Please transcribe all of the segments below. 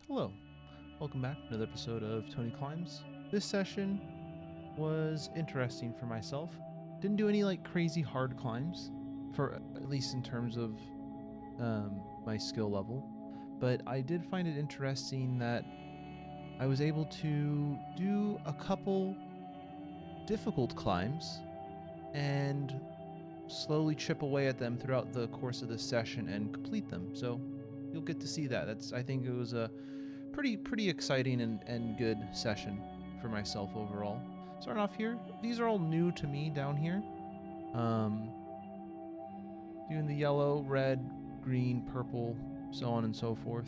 Hello, welcome back to another episode of Tony Climbs. This session was interesting for myself. Didn't do any like crazy hard climbs, for at least in terms of my skill level, but I did find it interesting that I was able to do a couple difficult climbs and slowly chip away at them throughout the course of this session and complete them. So you'll get to see that. I think it was a pretty exciting and good session for myself overall. Starting off here, these are all new to me down here. Um, Doing the yellow, red, green, purple, so on and so forth.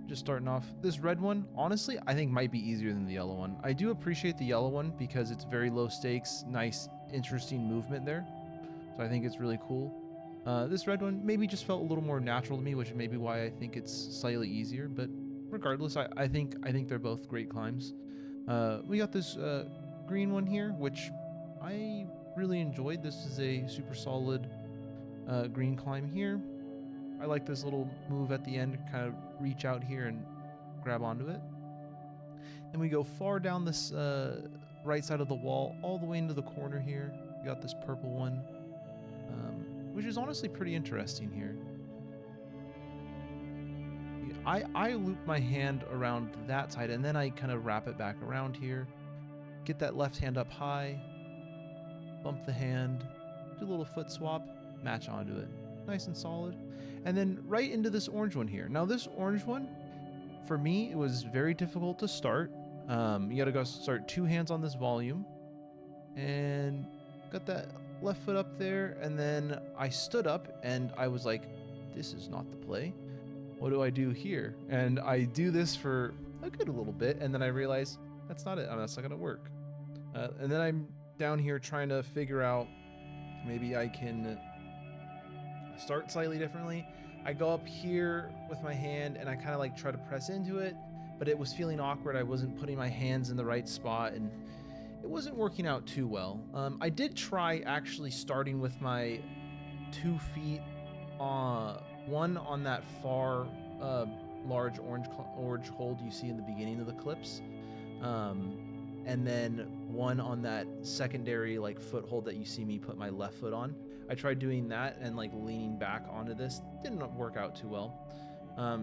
Just starting off, this red one, honestly, I think might be easier than the yellow one. I do appreciate the yellow one because it's very low stakes, nice, interesting movement there. So I think it's really cool. This red one maybe just felt a little more natural to me, which may be why I think it's slightly easier. But regardless, I think they're both great climbs. We got this green one here, which I really enjoyed. This is a super solid green climb here. I like this little move at the end, kind of reach out here and grab onto it. And we go far down this right side of the wall, all the way into the corner here. We got this purple one, which is honestly pretty interesting here. I loop my hand around that side and then I kind of wrap it back around here. Get that left hand up high, bump the hand, do a little foot swap, match onto it. Nice and solid. And then right into this orange one here. Now this orange one, for me, it was very difficult to start. You gotta go start two hands on this volume. And got that left foot up there. And then I stood up and I was like, this is not the play. What do I do here? And I do this for a good little bit. And then I realize that's not it. That's not gonna work. And then I'm down here trying to figure out maybe I can start slightly differently. I go up here with my hand and I kind of like try to press into it, but it was feeling awkward. I wasn't putting my hands in the right spot and it wasn't working out too well. I did try actually starting with my 2 feet, one on that far large orange hold you see in the beginning of the clips, and then one on that secondary like foothold that you see me put my left foot on. I tried doing that and like leaning back onto this. Didn't work out too well.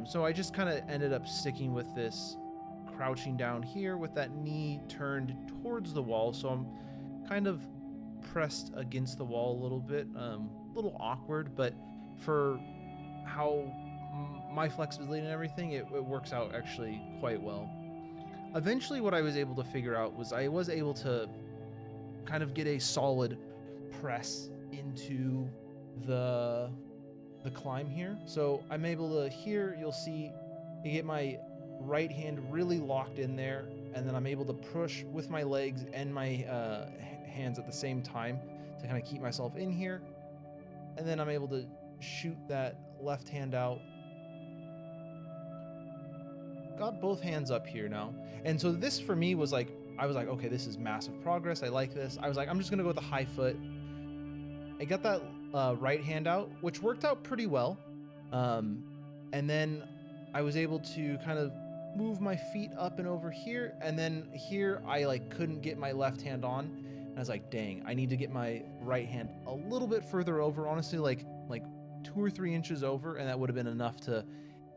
So I just kind of ended up sticking with this crouching down here with that knee turned towards the wall. So I'm kind of pressed against the wall a little bit, a little awkward, but for how my flexibility and everything, it works out actually quite well. Eventually what I was able to figure out was I was able to kind of get a solid press into the climb here. So I'm able to, here you'll see, you get my right hand really locked in there, and then I'm able to push with my legs and my hands at the same time to kind of keep myself in here. And then I'm able to shoot that left hand out. Got both hands up here now. And so this for me was like, I was like, okay, this is massive progress. I like this. I was like, I'm just gonna go with the high foot. I got that right hand out, which worked out pretty well. And then I was able to kind of move my feet up and over here. And then here I like couldn't get my left hand on. And I was like, dang, I need to get my right hand a little bit further over, honestly, like 2 or 3 inches over. And that would have been enough to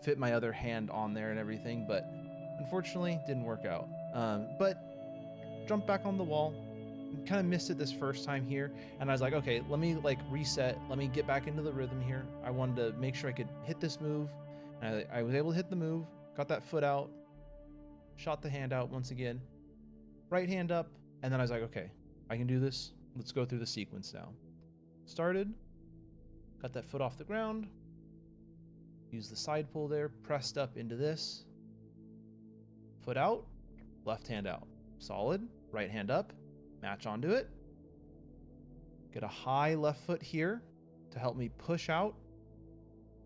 fit my other hand on there and everything. But unfortunately didn't work out. But jumped back on the wall, kind of missed it this first time here, and I was like, okay, let me like reset, let me get back into the rhythm here. I wanted to make sure I could hit this move, and I was able to hit the move, got that foot out, shot the hand out once again, right hand up, and then I was like, okay, I can do this. Let's go through the sequence now. Started, got that foot off the ground, use the side pull there, pressed up into this, foot out, left hand out, solid, right hand up, match onto it, get a high left foot here to help me push out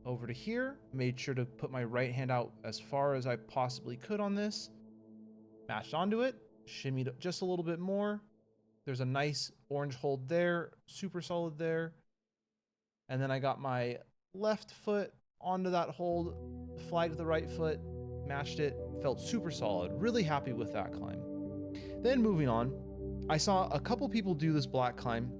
over to here, made sure to put my right hand out as far as I possibly could on this, matched onto it, shimmied just a little bit more. There's a nice orange hold there, super solid there. And then I got my left foot onto that hold, flagged the right foot, matched it, felt super solid, really happy with that climb. Then moving on, I saw a couple people do this black climb,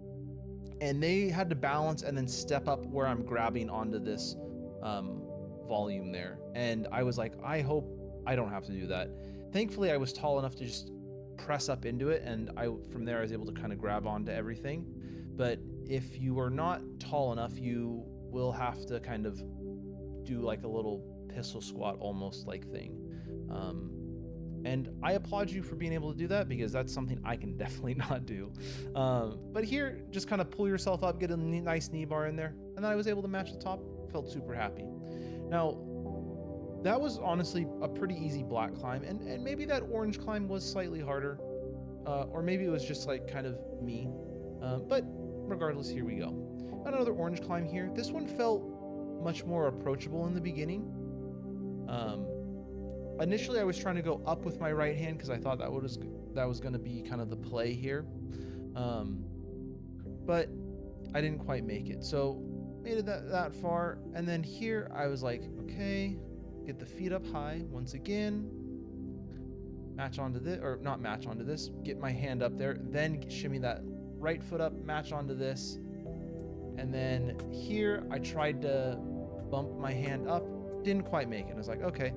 and they had to balance and then step up where I'm grabbing onto this volume there. And I was like, I hope I don't have to do that. Thankfully, I was tall enough to just press up into it, and from there I was able to kind of grab onto everything. But if you are not tall enough, you will have to kind of do like a little pistol squat almost like thing. And I applaud you for being able to do that, because that's something I can definitely not do. But here, just kind of pull yourself up, get a nice knee bar in there, and then I was able to match the top. Felt super happy. Now, that was honestly a pretty easy black climb, and maybe that orange climb was slightly harder, or maybe it was just like kind of me. But regardless, here we go. Another orange climb here. This one felt much more approachable in the beginning. Initially, I was trying to go up with my right hand because I thought that was going to be kind of the play here, but I didn't quite make it. So made it that far, and then here I was like, okay, get the feet up high once again, match onto this, or not match onto this, get my hand up there, then shimmy that right foot up, match onto this, and then here I tried to bump my hand up, didn't quite make it. I was like, okay,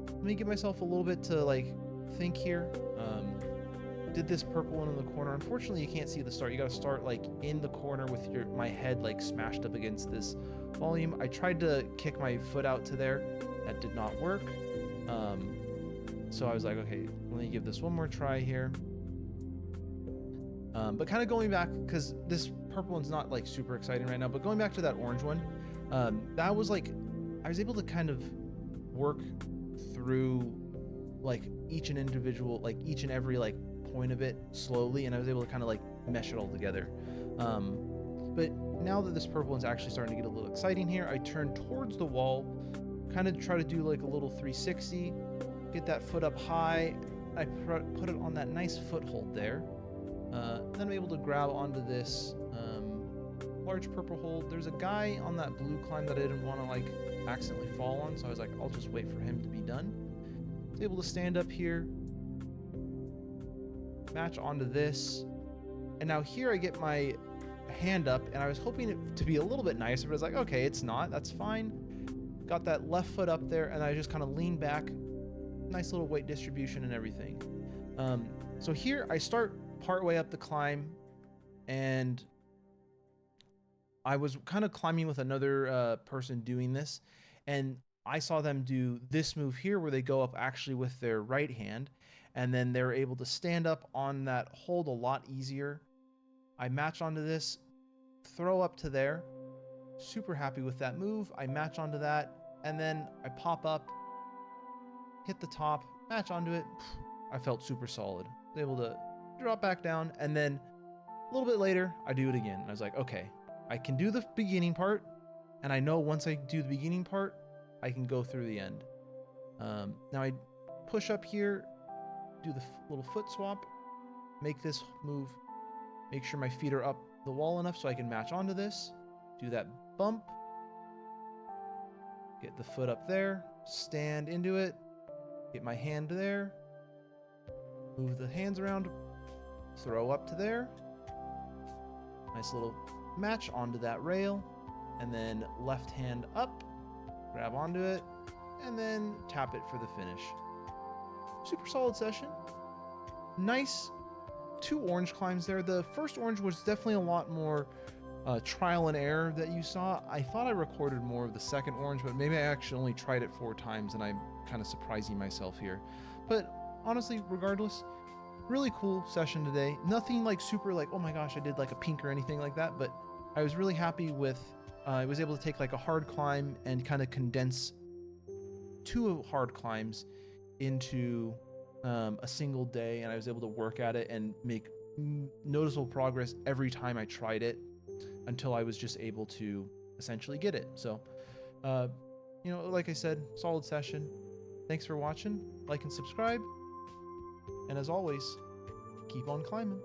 let me give myself a little bit to like think here. Did this purple one in the corner. Unfortunately, you can't see the start. You got to start like in the corner with my head like smashed up against this volume. I tried to kick my foot out to there. That did not work. So I was like, okay, let me give this one more try here. But kind of going back, because this purple one's not like super exciting right now, but going back to that orange one, that was like, I was able to kind of work through like each and every like point of it slowly, and I was able to kind of like mesh it all together. But now that this purple one's actually starting to get a little exciting here, I turn towards the wall, kind of try to do like a little 360, get that foot up high. I put it on that nice foothold there. Then I'm able to grab onto this large purple hold. There's a guy on that blue climb that I didn't want to like accidentally fall on, so I was like, I'll just wait for him to be done. I was able to stand up here, match onto this, and now here I get my hand up, and I was hoping it to be a little bit nicer, but I was like, okay, it's not, that's fine. Got that left foot up there, and I just kind of lean back, nice little weight distribution and everything. So here I start partway up the climb, and I was kind of climbing with another person doing this, and I saw them do this move here where they go up actually with their right hand, and then they're able to stand up on that hold a lot easier. I match onto this, throw up to there, super happy with that move. I match onto that, and then I pop up, hit the top, match onto it. I felt super solid. I was able to drop back down, and then a little bit later, I do it again. I was like, okay, I can do the beginning part, and I know once I do the beginning part, I can go through the end. Now I push up here, do the little foot swap, make this move, make sure my feet are up the wall enough so I can match onto this, do that bump, get the foot up there, stand into it, get my hand there, move the hands around, throw up to there, nice little match onto that rail, and then left hand up, grab onto it, and then tap it for the finish. Super solid session. Nice 2 orange climbs there. The first orange was definitely a lot more trial and error that you saw. I thought I recorded more of the second orange, but maybe I actually only tried it 4 times, and I'm kind of surprising myself here. But honestly, regardless, really cool session today. Nothing like super like, oh my gosh, I did like a pink or anything like that, but I was really happy with, I was able to take like a hard climb and kind of condense 2 hard climbs into a single day, and I was able to work at it and make noticeable progress every time I tried it until I was just able to essentially get it. So, you know, like I said, solid session. Thanks for watching. Like and subscribe. And as always, keep on climbing.